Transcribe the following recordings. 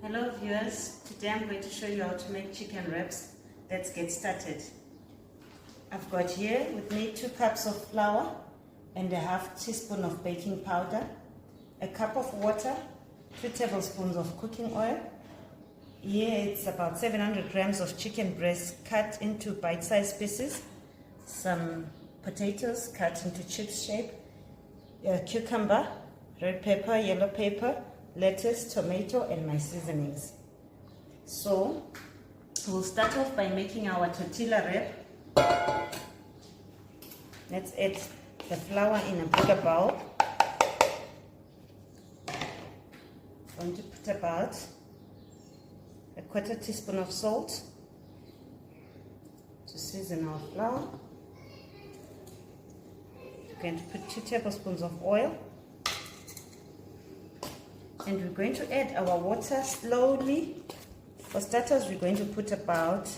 Hello viewers, today I'm going to show you how to make chicken wraps. Let's get started. I've got here with me 2 cups of flour and a half teaspoon of baking powder, a cup of water, 2 tablespoons of cooking oil. Here it's about 700 grams of chicken breast cut into bite-sized pieces, some potatoes cut into chips shape, a cucumber, red pepper, yellow pepper, lettuce, tomato, and my seasonings. So we'll start off by making our tortilla wrap. Let's add the flour in a bigger bowl. I'm going to put about a 1/4 teaspoon of salt to season our flour. We're going to put 2 tablespoons of oil. And we're going to add our water slowly. For starters, we're going to put about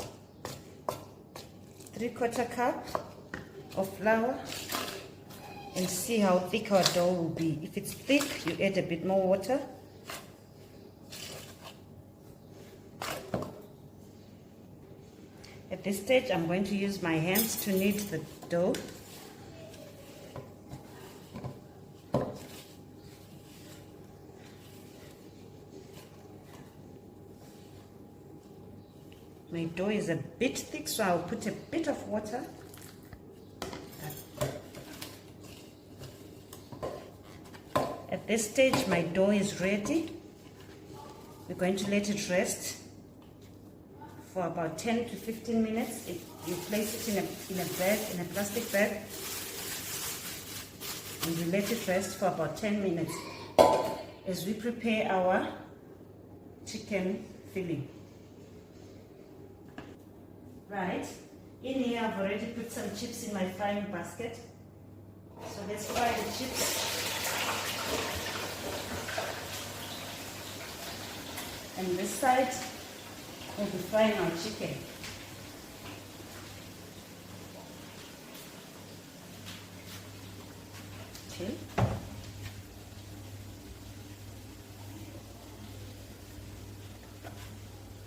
3/4 cup of flour and see how thick our dough will be. If it's thick, you add a bit more water. At this stage, I'm going to use my hands to knead the dough. My dough is a bit thick, so I'll put a bit of water. At this stage, my dough is ready. We're going to let it rest for about 10 to 15 minutes. You place it in a bag, in a plastic bag, and we let it rest for about 10 minutes as we prepare our chicken filling. Right, in here I've already put some chips in my frying basket. So let's fry the chips. And this side we'll be frying our chicken. Okay.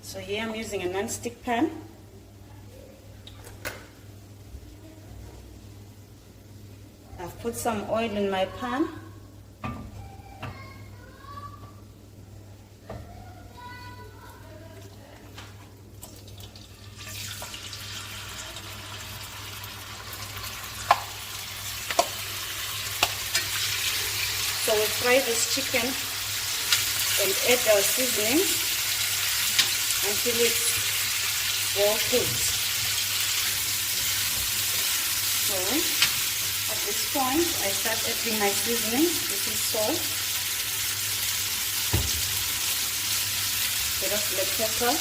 So here I'm using a non-stick pan. I've put some oil in my pan. So we'll fry this chicken and add our seasoning until it's well cooked. So at this point, I start adding my seasoning. This is salt, bit of black pepper,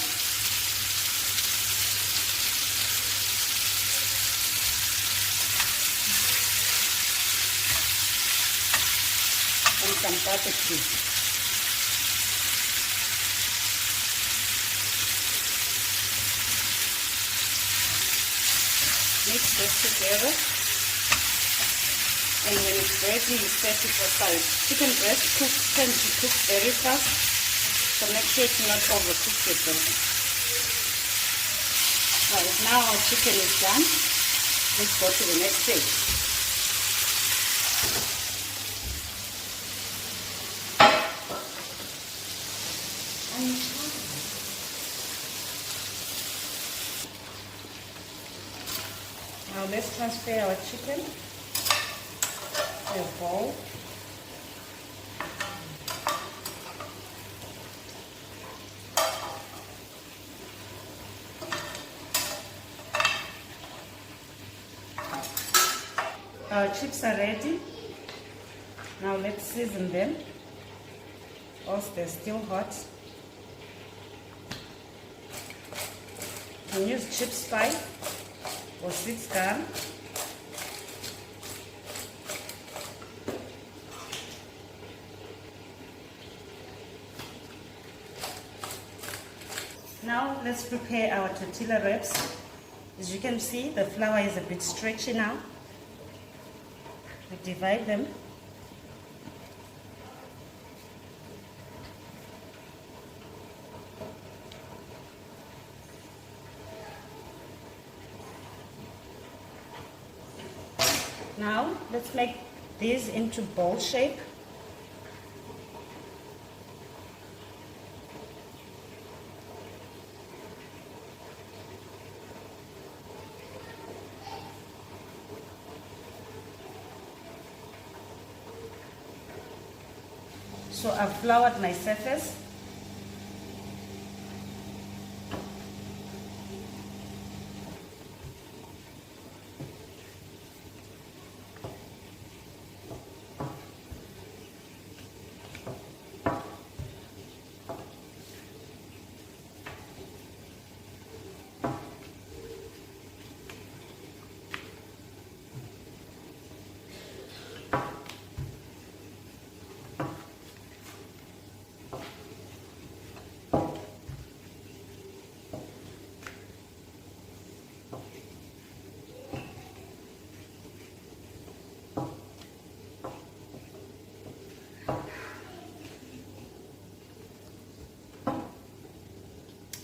and some barbecue. Mix this together. And when it's ready, you set it aside. Chicken breast tends to cook very fast, so make sure to not overcook it though. Right, now our chicken is done. Let's go to the next stage. Now let's transfer our chicken. A bowl. Our chips are ready. Now let's season them whilst they're still hot. You can use chip spice or sweet star. Now let's prepare our tortilla wraps. As you can see, the flour is a bit stretchy now. We divide them. Now let's make these into ball shape. So I've floured my surface.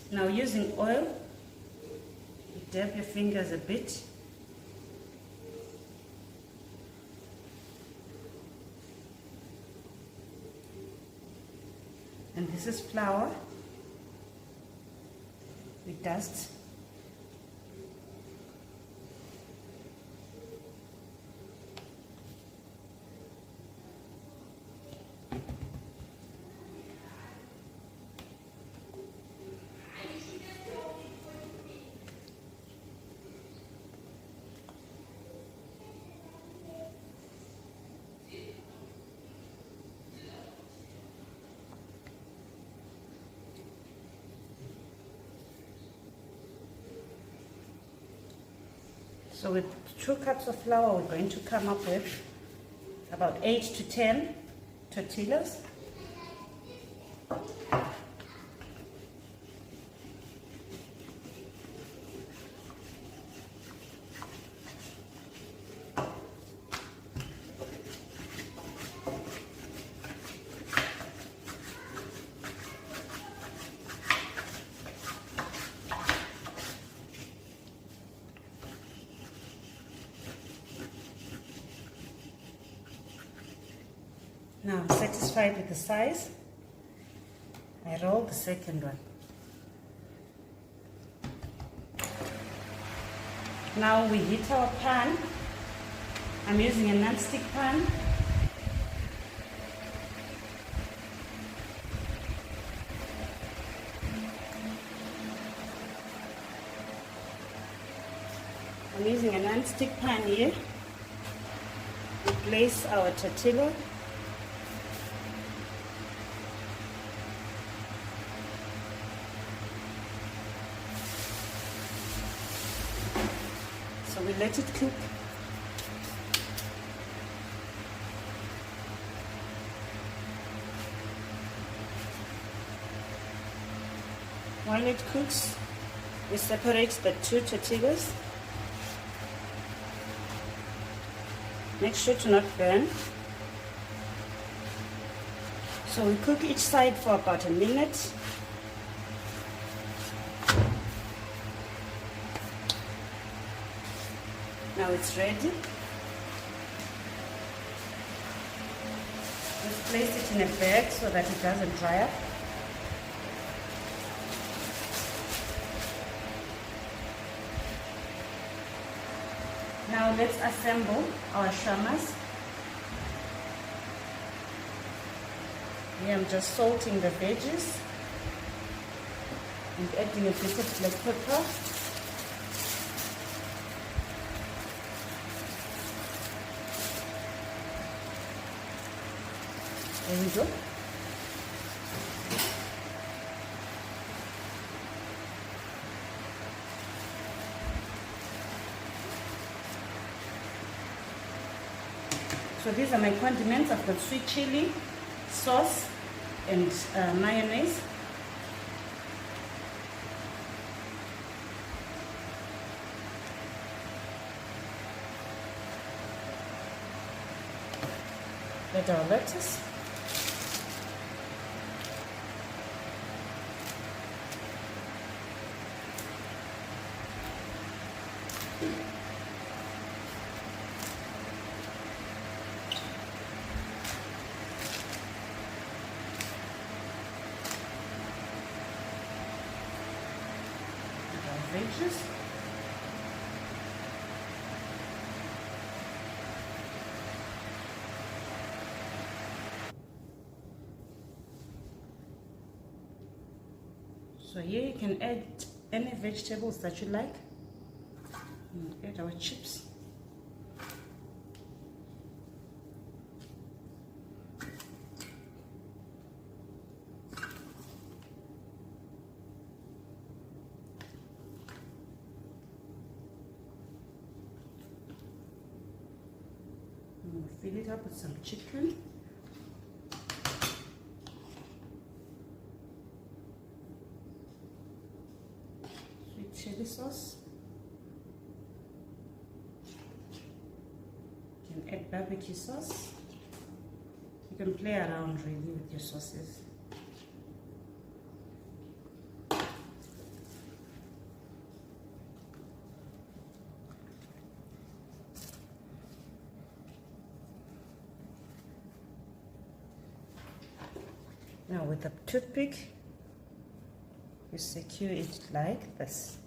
Now using oil, you dab your fingers a bit. And this is flour with dust. So with 2 cups of flour, we're going to come up with about 8 to 10 tortillas. Now I'm satisfied with the size. I roll the second one. Now we heat our pan. I'm using a non-stick pan. I'm using a non-stick pan here. We place our tortilla. So we let it cook. While it cooks, we separate the 2 tortillas. Make sure to not burn. So we cook each side for about a minute. Now it's ready. Let's place it in a bag so that it doesn't dry up. Now let's assemble our shawarmas. Here I'm just salting the veggies and adding a bit of black pepper. There we go. So these are my condiments. I've got sweet chili, sauce, and mayonnaise. Add our lettuce. veggies. So here you can add any vegetables that you like. And add our chips. And we'll fill it up with some chicken. Chili sauce. You can add barbecue sauce. You can play around really with your sauces. Now with a toothpick, you secure it like this.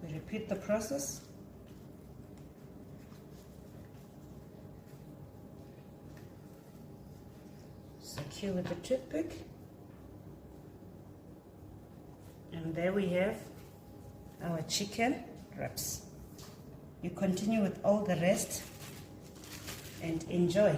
We repeat the process. Secure with the toothpick. And there we have our chicken wraps. You continue with all the rest and enjoy.